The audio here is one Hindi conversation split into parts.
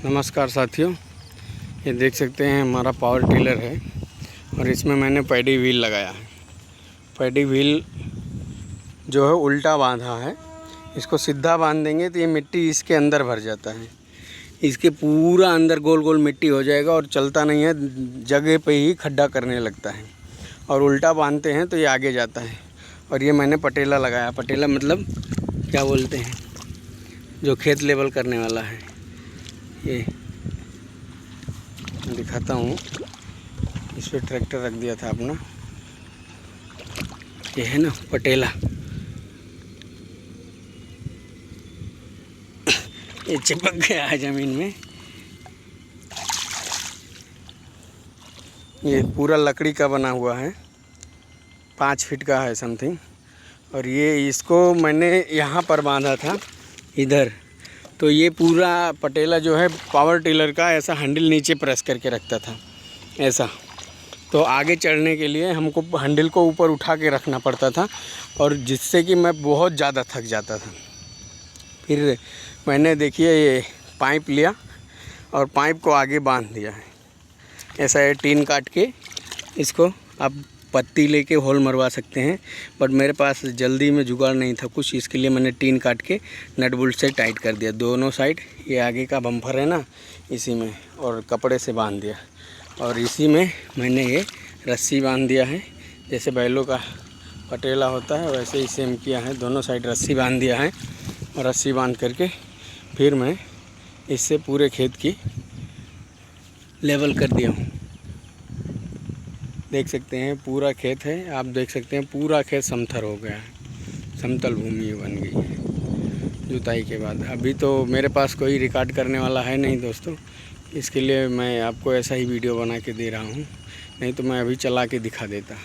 नमस्कार साथियों, ये देख सकते हैं हमारा पावर टिलर है और इसमें मैंने पैडी व्हील लगाया है। पैडी व्हील जो है उल्टा बांधा है। इसको सीधा बांध देंगे तो ये मिट्टी इसके अंदर भर जाता है। इसके पूरा अंदर गोल गोल मिट्टी हो जाएगा और चलता नहीं है, जगह पे ही खड्डा करने लगता है। और उल्टा बांधते हैं तो ये आगे जाता है। और ये मैंने पटेला लगाया। पटेला मतलब क्या बोलते हैं, जो खेत लेवल करने वाला है। ये मैं दिखाता हूँ। इस पर ट्रैक्टर रख दिया था अपना। ये है ना पटेला। ये चिपक गया है ज़मीन में। ये पूरा लकड़ी का बना हुआ है, 5 फीट का है समथिंग। और ये इसको मैंने यहाँ पर बांधा था इधर। तो ये पूरा पटेला जो है पावर टिलर का ऐसा हैंडल नीचे प्रेस करके रखता था ऐसा। तो आगे चढ़ने के लिए हमको हैंडल को ऊपर उठा के रखना पड़ता था, और जिससे कि मैं बहुत ज़्यादा थक जाता था। फिर मैंने देखिए ये पाइप लिया और पाइप को आगे बांध दिया है ऐसा। है टीन काट के इसको आप पत्ती लेके होल मरवा सकते हैं, बट मेरे पास जल्दी में जुगाड़ नहीं था कुछ, इसके लिए मैंने टीन काट के नट बोल्ट से टाइट कर दिया दोनों साइड। ये आगे का बम्पर है ना, इसी में, और कपड़े से बांध दिया। और इसी में मैंने ये रस्सी बांध दिया है। जैसे बैलों का पटेला होता है वैसे ही सेम किया है। दोनों साइड रस्सी बांध दिया है और रस्सी बांध करके फिर मैं इससे पूरे खेत की लेवल कर दिया हूँ। देख सकते हैं पूरा खेत है, आप देख सकते हैं पूरा खेत समथर हो गया है, समतल भूमि बन गई है जुताई के बाद। अभी तो मेरे पास कोई रिकॉर्ड करने वाला है नहीं दोस्तों, इसके लिए मैं आपको ऐसा ही वीडियो बना के दे रहा हूँ, नहीं तो मैं अभी चला के दिखा देता।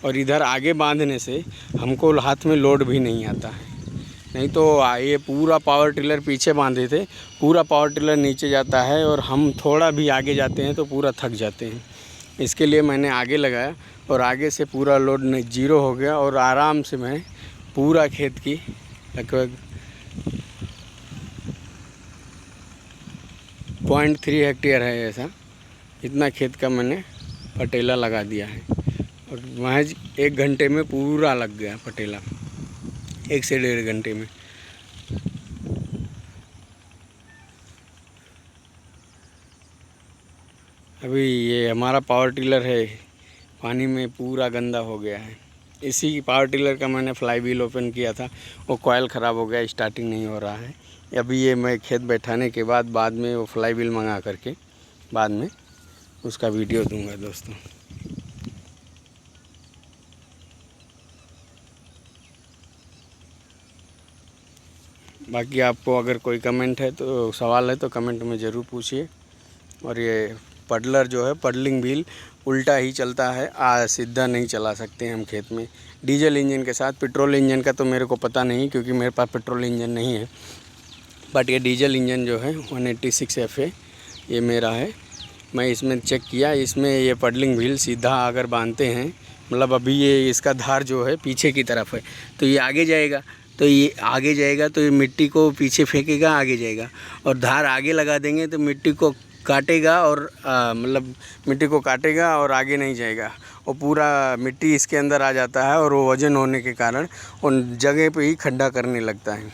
और इधर आगे बांधने से हमको हाथ में लोड भी नहीं आता है, नहीं तो ये पूरा पावर टिलर पीछे बांधे थे, पूरा पावर टिलर नीचे जाता है और हम थोड़ा भी आगे जाते हैं तो पूरा थक जाते हैं। इसके लिए मैंने आगे लगाया और आगे से पूरा लोड जीरो हो गया और आराम से मैं पूरा खेत की लगभग 0.3 हेक्टेयर है ऐसा, इतना खेत का मैंने पटेला लगा दिया है। और महज 1 घंटे में पूरा लग गया पटेला, 1 से 1.5 घंटे में। अभी ये हमारा पावर टिलर है पानी में पूरा गंदा हो गया है। इसी पावर टिलर का मैंने फ्लाई व्हील ओपन किया था, वो कॉयल ख़राब हो गया, स्टार्टिंग नहीं हो रहा है। अभी ये मैं खेत बैठाने के बाद में वो फ्लाई व्हील मंगा करके बाद में उसका वीडियो दूंगा दोस्तों। बाकी आपको अगर कोई कमेंट है तो सवाल है तो कमेंट में ज़रूर पूछिए। और ये पडलर जो है पडलिंग व्हील उल्टा ही चलता है, सीधा नहीं चला सकते हम खेत में डीजल इंजन के साथ। पेट्रोल इंजन का तो मेरे को पता नहीं, क्योंकि मेरे पास पेट्रोल इंजन नहीं है। बट ये डीजल इंजन जो है 186 FA ये मेरा है। मैं इसमें चेक किया, इसमें ये पडलिंग व्हील सीधा अगर बांधते हैं, मतलब अभी ये इसका धार जो है पीछे की तरफ है, तो ये आगे जाएगा, तो ये आगे जाएगा तो ये मिट्टी को पीछे फेंकेगा, आगे जाएगा। और धार आगे लगा देंगे तो मिट्टी को काटेगा और मतलब मिट्टी को काटेगा और आगे नहीं जाएगा। और पूरा मिट्टी इसके अंदर आ जाता है और वो वजन होने के कारण उन जगह पे ही खड्डा करने लगता है।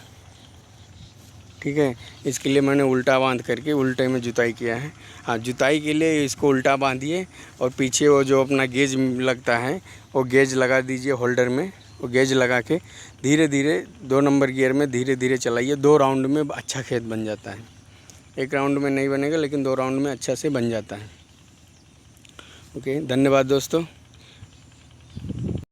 ठीक है, इसके लिए मैंने उल्टा बांध करके उल्टे में जुताई किया है। हाँ, जुताई के लिए इसको उल्टा बांधिए और पीछे वो जो अपना गेज लगता है वो गेज लगा दीजिए होल्डर में। वो गेज लगा के धीरे धीरे 2 नंबर गियर में धीरे धीरे चलाइए। 2 राउंड में अच्छा खेत बन जाता है। 1 राउंड में नहीं बनेगा, लेकिन 2 राउंड में अच्छा से बन जाता है। ओके, धन्यवाद दोस्तों।